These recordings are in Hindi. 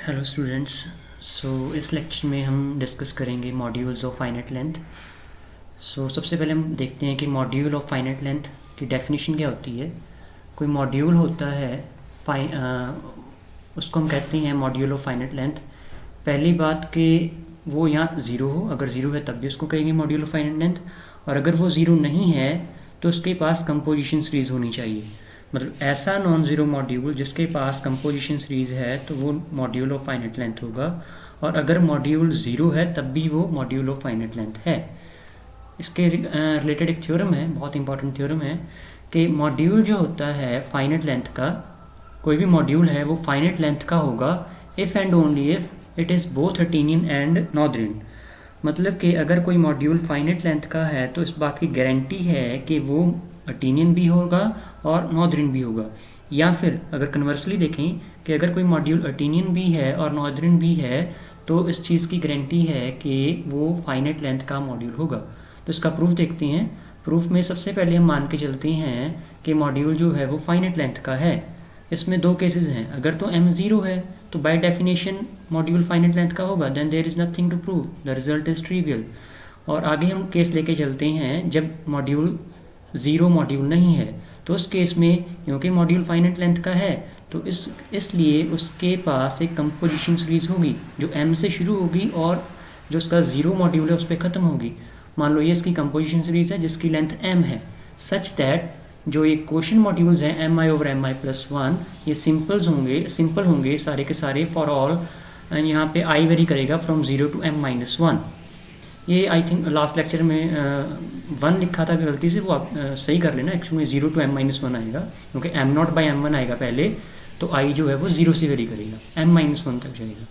Hello students. इस लेक्चर में हम डिस्कस करेंगे मॉड्यूल्स ऑफ फाइनाइट लेंथ। सबसे पहले हम देखते हैं कि मॉड्यूल ऑफ फाइनाइट लेंथ की डेफिनेशन क्या होती है। कोई मॉड्यूल होता है उसको हम कहते हैं मॉड्यूल ऑफ फाइनाइट लेंथ। पहली बात कि वो यहाँ ज़ीरो हो, अगर ज़ीरो है तब भी उसको कहेंगे मॉड्यूल ऑफ फाइनाइट लेंथ, और अगर वो ज़ीरो नहीं है तो उसके पास कंपोजिशन सीरीज़ होनी चाहिए। मतलब ऐसा नॉन ज़ीरो मॉड्यूल जिसके पास कंपोजिशन सीरीज़ है तो वो मॉड्यूल ऑफ फाइनाइट लेंथ होगा, और अगर मॉड्यूल ज़ीरो है तब भी वो मॉड्यूल ऑफ फाइनाइट लेंथ है। इसके रिलेटेड एक थ्योरम है, बहुत इंपॉर्टेंट थ्योरम है, कि मॉड्यूल जो होता है फाइनाइट लेंथ का, कोई भी मॉड्यूल है वो फाइनाइट लेंथ का होगा if and only if it is both Artinian and Noetherian. मतलब कि अगर कोई मॉड्यूल फाइनाइट लेंथ का है तो इस बात की गारंटी है कि वो अटेनियन भी होगा और नॉर्दर्न भी होगा। या फिर अगर कन्वर्सली देखें कि अगर कोई मॉड्यूल अटेनियन भी है और नॉर्दर्न भी है तो इस चीज़ की गारंटी है कि वो फाइनाइट लेंथ का मॉड्यूल होगा। तो इसका प्रूफ देखते हैं। प्रूफ में सबसे पहले हम मान के चलते हैं कि मॉड्यूल जो है वो फाइनाइट लेंथ का है। इसमें दो केसेस हैं, अगर तो m ज़ीरो है तो by definition module finite length का होगा, then there is nothing to prove, the result is trivial. और आगे हम केस लेके चलते हैं जब मॉड्यूल ज़ीरो मॉड्यूल नहीं है, तो उस केस में क्योंकि मॉड्यूल फाइनाइट लेंथ का है तो इसलिए उसके पास एक कंपोजिशन सीरीज़ होगी जो m से शुरू होगी और जो उसका ज़ीरो मॉड्यूल है उस पर ख़त्म होगी। मान लो ये इसकी कंपोजिशन सीरीज़ है जिसकी लेंथ m है, सच दैट जो ये क्वेश्चन मॉड्यूल्स हैं mi over mi plus one, ये सिंपल होंगे सारे के सारे फॉर ऑल। यहाँ पे i वेरी करेगा from zero to m minus one. ये आई थिंक लास्ट लेक्चर में वन लिखा था गलती से, वो आप सही कर लेना। एक्चुअली में zero to m minus one आएगा क्योंकि m not by m one आएगा पहले, तो i जो है वो ज़ीरो से वेरी करेगा, m माइनस वन तक जाएगा।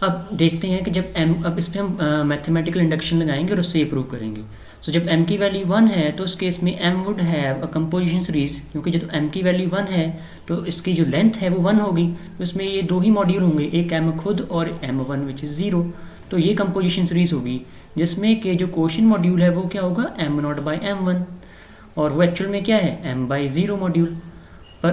अब देखते हैं कि जब m, अब इस पर हम मैथमेटिकल इंडक्शन लगाएंगे और उससे ये प्रूव करेंगे। जब m की वैल्यू वन है तो उस केस में m would have a composition series, क्योंकि जब m की वैल्यू वन है तो इसकी जो लेंथ है वो वन होगी, तो इसमें ये दो ही मॉड्यूल होंगे, एक m खुद और m one which is zero. तो ये कंपोजिशन सीरीज होगी जिसमें कि जो क्वेश्चन मॉड्यूल है वो क्या होगा m not by m one, और वो एक्चुअल में क्या है m बाई ज़ीरो मॉड्यूल। पर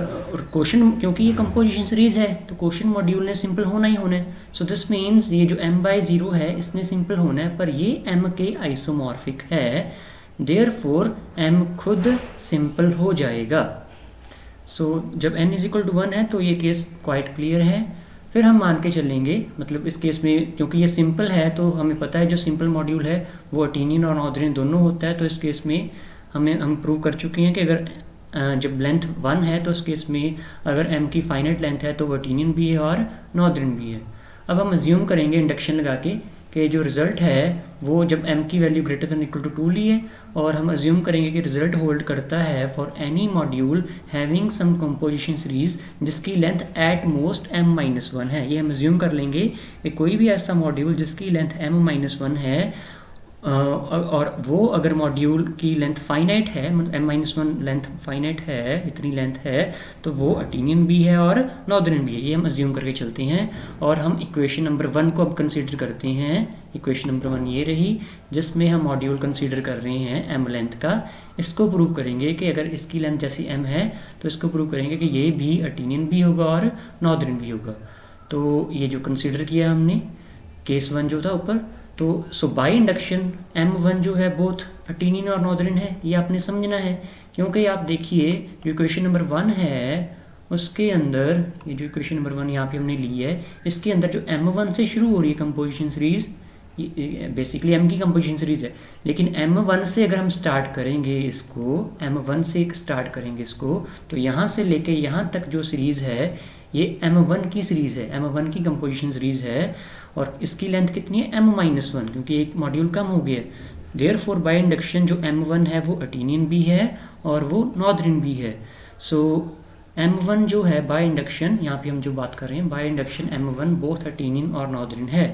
क्वेश्चन क्योंकि ये कंपोजिशन सीरीज है तो क्वेश्चन मॉड्यूल ने सिंपल होना ही होना है। सो दिस मीन्स ये जो m बाई ज़ीरो है इसने सिंपल होना है, पर ये m के आइसोमॉर्फिक है, देयरफॉर m खुद सिंपल हो जाएगा। जब n is equal to one है तो ये केस क्वाइट क्लियर है। फिर हम मान के चलेंगे, मतलब इस केस में क्योंकि ये सिंपल है तो हमें पता है जो सिंपल मॉड्यूल है वो अटेनियन और नॉर्दर्न दोनों होता है, तो इस केस में हम प्रूव कर चुके हैं कि अगर जब लेंथ वन है तो उस केस में अगर m की फाइनाइट लेंथ है तो वो अटेनियन भी है और नॉर्दर्न भी है। अब हम अज्यूम करेंगे इंडक्शन लगा के कि जो रिजल्ट है वो जब m की value greater than equal to two लिए, और हम अज्यूम करेंगे कि रिजल्ट होल्ड करता है for any module having some composition series जिसकी length at most m minus one है। ये हम अज्यूम कर लेंगे कि कोई भी ऐसा मॉड्यूल जिसकी लेंथ m माइनस वन है और वो अगर मॉड्यूल की लेंथ फाइनाइट है, मतलब m minus one length finite है, इतनी लेंथ है, तो वो अटेनियन भी है और नॉर्दर्न भी है। ये हम अज्यूम करके चलते हैं और हम इक्वेशन नंबर वन को अब कंसीडर करते हैं। इक्वेशन नंबर वन ये रही जिसमें हम मॉड्यूल कंसीडर कर रहे हैं m लेंथ का। इसको प्रूव करेंगे कि अगर इसकी लेंथ जैसी m है तो इसको प्रूव करेंगे कि ये भी अटेनियन भी होगा और नॉर्दर्न भी होगा। तो ये जो कंसीडर किया हमने केस वन जो था ऊपर, तो बाय इंडक्शन m1 जो है बोथ अटेनियन और नॉर्दर्न है, ये आपने समझना है। क्योंकि आप देखिए जो इक्वेशन नंबर वन है उसके अंदर, ये जो इक्वेशन नंबर वन यहाँ पे हमने ली है, इसके अंदर जो m1 से शुरू हो रही है कंपोजिशन सीरीज, बेसिकली m की कंपोजिशन सीरीज है, लेकिन m1 से अगर हम स्टार्ट करेंगे इसको, m1 से स्टार्ट करेंगे इसको, तो यहाँ से लेके यहाँ तक जो सीरीज है ये m1 की सीरीज है, m1 की कंपोजिशन सीरीज है, और इसकी लेंथ कितनी है m माइनस वन, क्योंकि एक मॉड्यूल कम हो गया है। देयरफॉर बाय इंडक्शन जो m1 है वो अटेनियन भी है और वो नॉर्दर्न भी है। m1 जो है बाय इंडक्शन, यहाँ पे हम जो बात कर रहे हैं बाय इंडक्शन m1 बोथ अटेनियन और नॉर्दर्न है,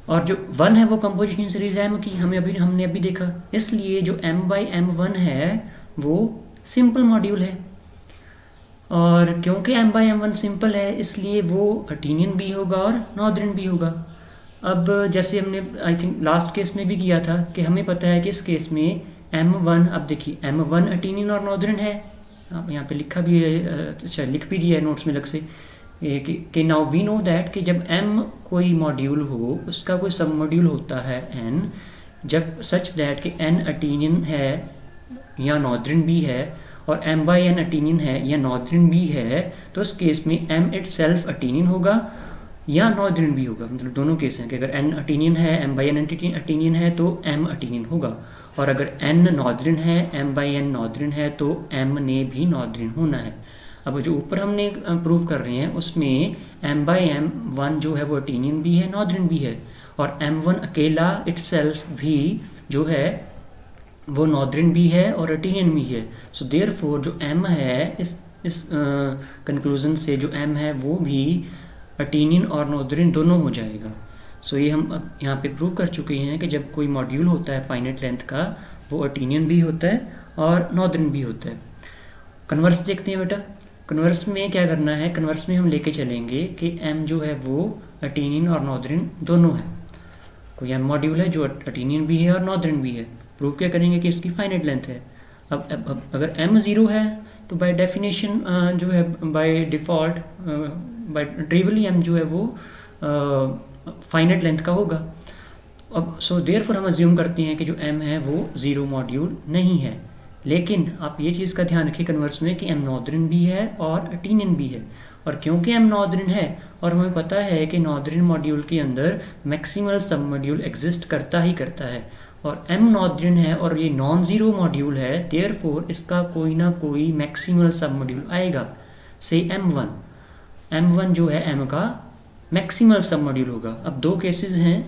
और जो वन है वो कंपोजिशन सीरीज है m की, हमने अभी देखा, इसलिए जो m बाई m1 है वो सिंपल मॉड्यूल है, और क्योंकि m बाई m1 सिंपल है इसलिए वो अटेनियन भी होगा और नॉर्दर्न भी होगा। अब जैसे हमने आई थिंक लास्ट केस में भी किया था कि हमें पता है कि इस केस में m1, अब देखिए m1 अटेनियन और नॉर्दर्न है, आप यहाँ पे लिखा भी है, अच्छा लिख भी दिया है नोट्स में अलग से कि नाउ वी नो दैट कि जब m कोई मॉड्यूल हो उसका कोई सब मॉड्यूल होता है n, जब सच दैट कि n अटेनियन है या नॉर्दर्न भी है और m बाई n अटेनियन है या नॉर्दर्न भी है, तो उस केस में m इट सेल्फ अटेनियन होगा या नॉर्दर्न भी होगा। मतलब दोनों केस हैं कि अगर n अटेनियन है, m बाई n अटेनियन है तो m अटेनियन होगा, और अगर n नॉर्दर्न है, m बाई n नॉर्दर्न है तो m ने भी नॉर्दर्न होना है। अब जो ऊपर हमने प्रूव कर रहे हैं उसमें m बाई m वन जो है वो अटेनियन भी है, नॉर्दर्न भी है, और m1 अकेला इटसेल्फ भी जो है वो नॉर्दर्न भी है और अटेनियन भी है। सो देयरफॉर जो m है इस कंक्लूजन से जो m है वो भी अटेनियन और नॉर्दर्न दोनों हो जाएगा। सो ये हम यहाँ पे प्रूव कर चुके हैं कि जब कोई मॉड्यूल होता है फाइनाइट लेंथ का वो अटेनियन भी होता है और नॉर्दर्न भी होता है। कन्वर्स देखते हैं बेटा। कन्वर्स में क्या करना है, कन्वर्स में हम लेके चलेंगे कि m जो है वो अटेनियन और नॉर्दर्न दोनों है। कोई m मॉड्यूल है जो अटेनियन भी है और नॉर्दर्न भी है, प्रूव क्या करेंगे कि इसकी फाइनाइट लेंथ है। अब अगर m ज़ीरो है तो बाय डेफिनेशन जो है बाय डिफ़ॉल्ट बाय ट्रिवियली m जो है वो फाइनाइट लेंथ का होगा। अब सो देयरफॉर हम अज्यूम करते हैं कि जो m है वो ज़ीरो मॉड्यूल नहीं है। लेकिन आप ये चीज़ का ध्यान रखिए कन्वर्स में कि m नॉर्दर्न भी है और अटेनियन भी है, और क्योंकि m नॉर्दर्न है और हमें पता है कि नॉर्दर्न मॉड्यूल के अंदर मैक्सिमल सब मॉड्यूल एग्जिस्ट करता ही करता है, और m नॉर्दर्न है और ये नॉन ज़ीरो मॉड्यूल है, देयरफॉर इसका कोई ना कोई मैक्सिमल सब मॉड्यूल आएगा। से m1 जो है m का मैक्सिमल सब मॉड्यूल होगा। अब दो केसेस हैं,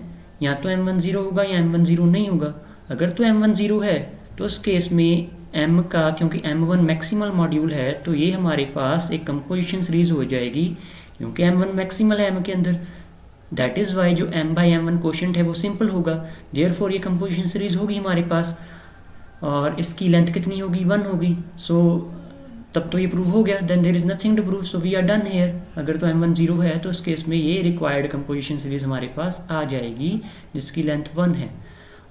या तो m1 ज़ीरो होगा या m1 ज़ीरो नहीं होगा। अगर तो m1 ज़ीरो है तो उस केस में m का, क्योंकि m1 मैक्सिमल मॉड्यूल है तो ये हमारे पास एक कंपोजिशन सीरीज हो जाएगी, क्योंकि m1 मैक्सिमल है m के अंदर। दैट इज़ वाई जो m बाई m1 क्वोशंट है वो सिंपल होगा, देयरफॉर ये कंपोजिशन सीरीज होगी हमारे पास, और इसकी लेंथ कितनी होगी, 1 होगी। सो तब तो ये प्रूव हो गया, then there is nothing to prove, so we are done here. अगर तो m1 ज़ीरो है तो उस केस में ये रिक्वायर्ड कंपोजिशन सीरीज हमारे पास आ जाएगी जिसकी लेंथ 1 है।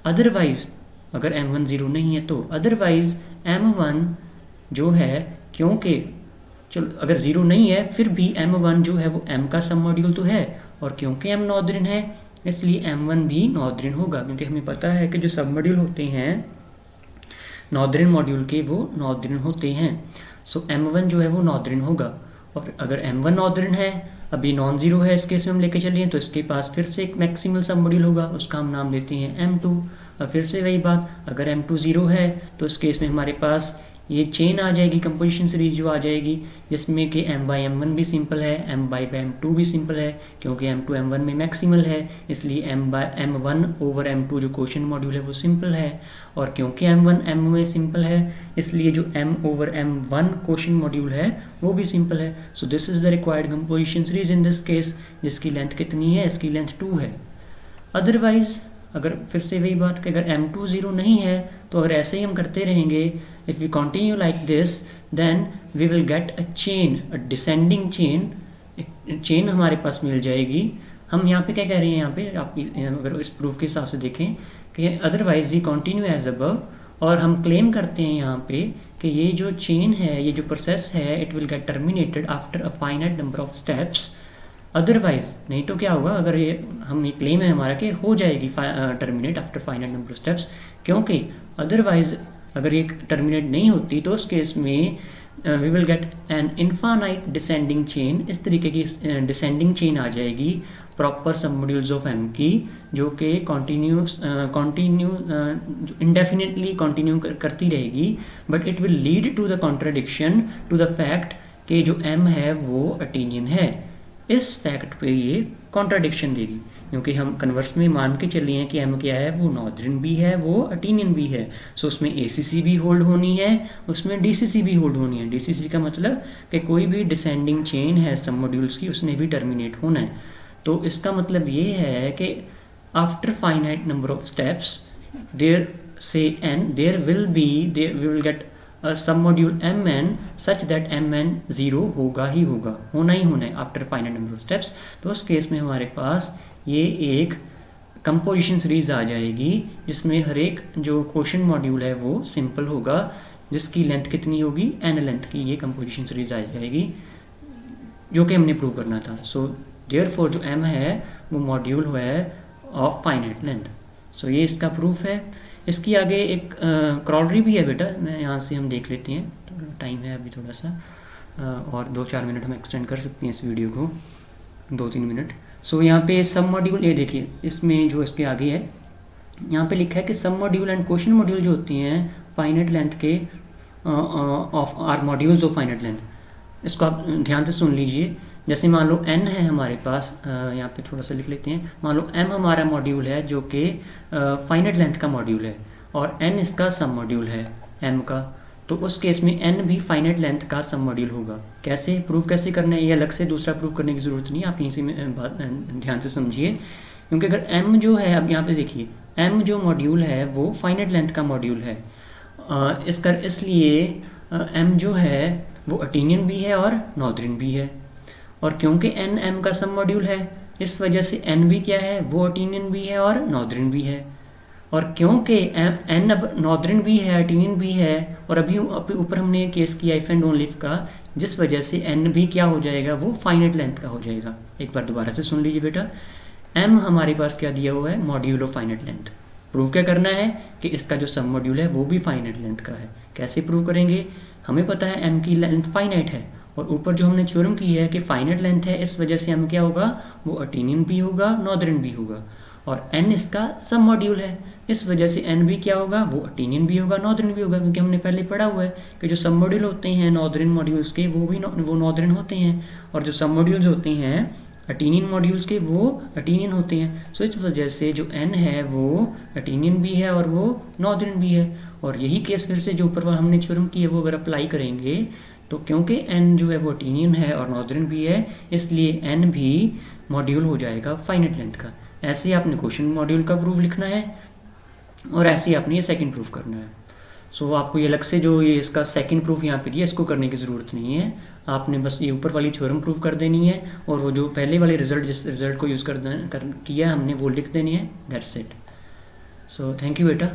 अदरवाइज अगर m1 ज़ीरो नहीं है तो अदरवाइज m1 जो है, क्योंकि चलो अगर ज़ीरो नहीं है फिर भी m1 जो है वो m का सब मॉड्यूल तो है, और क्योंकि m नॉर्दर्न है इसलिए m1 भी नॉर्दर्न होगा, क्योंकि हमें पता है कि जो सब मॉड्यूल होते हैं नॉर्दर्न मॉड्यूल के वो नॉर्दर्न होते हैं। सो m1 जो है वो नॉर्दर्न होगा, और अगर m1 नॉर्दर्न है, अभी नॉन ज़ीरो है इस केस में हम लेके चलिए, तो इसके पास फिर से एक मैक्सिमल सब मॉड्यूल होगा, उसका हम नाम देते हैं m2। अब फिर से वही बात, अगर m2 ज़ीरो है तो इस केस में हमारे पास ये चेन आ जाएगी, कंपोजिशन सीरीज जो आ जाएगी, जिसमें कि m बाई m1 भी सिंपल है, m बाई m2 भी सिंपल है, क्योंकि m2 m1 में मैक्सिमल है इसलिए m1 ओवर m2 जो क्वोशंट मॉड्यूल है वो सिंपल है, और क्योंकि m1 m में सिंपल है इसलिए जो m over m1 quotient module है वो भी सिंपल है। So this is the required composition series in this case, जिसकी लेंथ कितनी है, इसकी लेंथ 2 है। अदरवाइज अगर फिर से वही बात कि अगर m2 ज़ीरो नहीं है तो अगर ऐसे ही हम करते रहेंगे, if we continue like this then we will get a chain, a descending chain हमारे पास मिल जाएगी। हम यहाँ पे क्या कह रहे हैं, यहाँ पे आप अगर इस प्रूफ के हिसाब से देखें कि otherwise we continue as above, और हम क्लेम करते हैं यहाँ पे कि ये जो चेन है, ये जो प्रोसेस है, it will get terminated after a finite number of steps. Otherwise नहीं तो क्या होगा, अगर ये हम ये क्लेम है हमारा कि हो जाएगी terminate after finite number of steps, क्योंकि अदरवाइज अगर ये टर्मिनेट नहीं होती तो उस केस में we will get an infinite descending chain. इस तरीके की डिसेंडिंग चेन आ जाएगी प्रॉपर सब मॉड्यूल्स ऑफ m की, जो कि कंटिन्यू इंडेफिनेटली कंटिन्यू करती रहेगी, but it will lead to the contradiction to the fact कि जो m है वो अटेनियन है। इस फैक्ट पे ये कॉन्ट्राडिक्शन देगी, क्योंकि हम कन्वर्स में मान के चले हैं कि m क्या है, वो नॉर्दर्न भी है, वो अटेनियन भी है। सो उसमें ACC भी होल्ड होनी है, उसमें DCC भी होल्ड होनी है। DCC का मतलब कि कोई भी डिसेंडिंग चेन है सब मॉड्यूल्स की, उसने भी टर्मिनेट होना है। तो इसका मतलब ये है कि after finite number of steps there से n there will we will get submodule mn such that mn zero होगा ही होगा, होना ही होना है after finite number of steps. तो उस केस में हमारे पास ये एक कंपोजिशन सीरीज आ जाएगी जिसमें हर एक जो क्वोशंट मॉड्यूल है वो सिंपल होगा, जिसकी लेंथ कितनी होगी, n लेंथ की ये कंपोजिशन सीरीज आ जाएगी। जो कि हमने प्रूव करना था। सो देयरफॉर जो m है वो मॉड्यूल है ऑफ फाइनाइट लेंथ। सो ये इसका प्रूफ है। इसकी आगे एक क्रॉलरी भी है बेटा, मैं यहाँ से हम देख लेते हैं, तो टाइम है अभी थोड़ा सा, और 2-4 मिनट हम एक्सटेंड कर सकते हैं इस वीडियो को, 2-3 मिनट। सो यहाँ पे सब मॉड्यूल, ये देखिए इसमें जो इसके आगे है यहाँ पे लिखा है कि सब मॉड्यूल एंड क्वेश्चन मॉड्यूल जो होती हैं फाइनाइट लेंथ के of R modules of finite length. इसको आप ध्यान से सुन लीजिए। जैसे मान लो n है हमारे पास, यहाँ पे थोड़ा सा लिख लेते हैं, मान लो m हमारा मॉड्यूल है जो कि फाइनाइट लेंथ का मॉड्यूल है, और n इसका सब मॉड्यूल है m का, तो उस केस में n भी फाइनाइट लेंथ का सब मॉड्यूल होगा। कैसे प्रूफ कैसे करना है, ये अलग से दूसरा प्रूफ करने की ज़रूरत नहीं है, आप यहीं से बात ध्यान से समझिए। क्योंकि अगर m जो है, अब यहाँ पे देखिए m जो मॉड्यूल है वो फाइनाइट लेंथ का मॉड्यूल है, इसलिए m जो है वो अटेनियन भी है और नॉर्दर्न भी है, और क्योंकि n m का सब मॉड्यूल है इस वजह से n भी क्या है, वो अटेनियन भी है और नॉर्दर्न भी है। और क्योंकि n अब नॉर्दर्न भी है अटेनियन भी है, और अभी ऊपर हमने केस किया इफ एंड ओनली का, जिस वजह से n भी क्या हो जाएगा, वो फाइनाइट लेंथ का हो जाएगा। एक बार दोबारा से सुन लीजिए बेटा, m हमारे पास क्या दिया हुआ है, module of finite length. Prove क्या करना है कि इसका जो सब मॉड्यूल है वो भी फाइनाइट लेंथ का है। कैसे प्रूव करेंगे, हमें पता है m की लेंथ फाइनाइट है, और ऊपर जो हमने थ्योरम की है कि फाइनाइट लेंथ है, इस वजह से m क्या होगा, वो अटेनियन भी होगा नॉर्दर्न भी होगा, और n इसका सब मॉड्यूल है, इस वजह से n भी क्या होगा, वो अटेनियन भी होगा नॉर्दर्न भी होगा। क्योंकि हमने पहले पढ़ा हुआ है कि जो सब मॉड्यूल होते हैं नॉर्दर्न मॉड्यूल्स के वो नॉर्दर्न होते हैं, और जो सब मॉड्यूल्स होते हैं अटेनियन मॉड्यूल्स के वो अटेनियन होते हैं। सो इस वजह से जो n है वो अटेनियन भी है और वो नॉर्दर्न भी है। और यही केस फिर से जो ऊपर हमने थ्योरम की है वो अगर अप्लाई करेंगे तो क्योंकि n जो है वो अटेनियन है और नॉर्दर्न भी है, इसलिए n भी मॉड्यूल हो जाएगा फाइनाइट लेंथ का। ऐसे ही आपने क्वेश्चन मॉड्यूल का प्रूफ लिखना है, और ऐसे ही आपने ये सेकंड प्रूफ करना है। सो आपको ये अलग से जो ये इसका सेकंड प्रूफ यहाँ पे दिया, इसको करने की ज़रूरत नहीं है, आपने बस ये ऊपर वाली थ्योरम प्रूफ कर देनी है, और वो जो पहले वाले रिजल्ट जिस रिजल्ट को यूज़ किया हमने वो लिख देनी है, that's it. So thank you बेटा।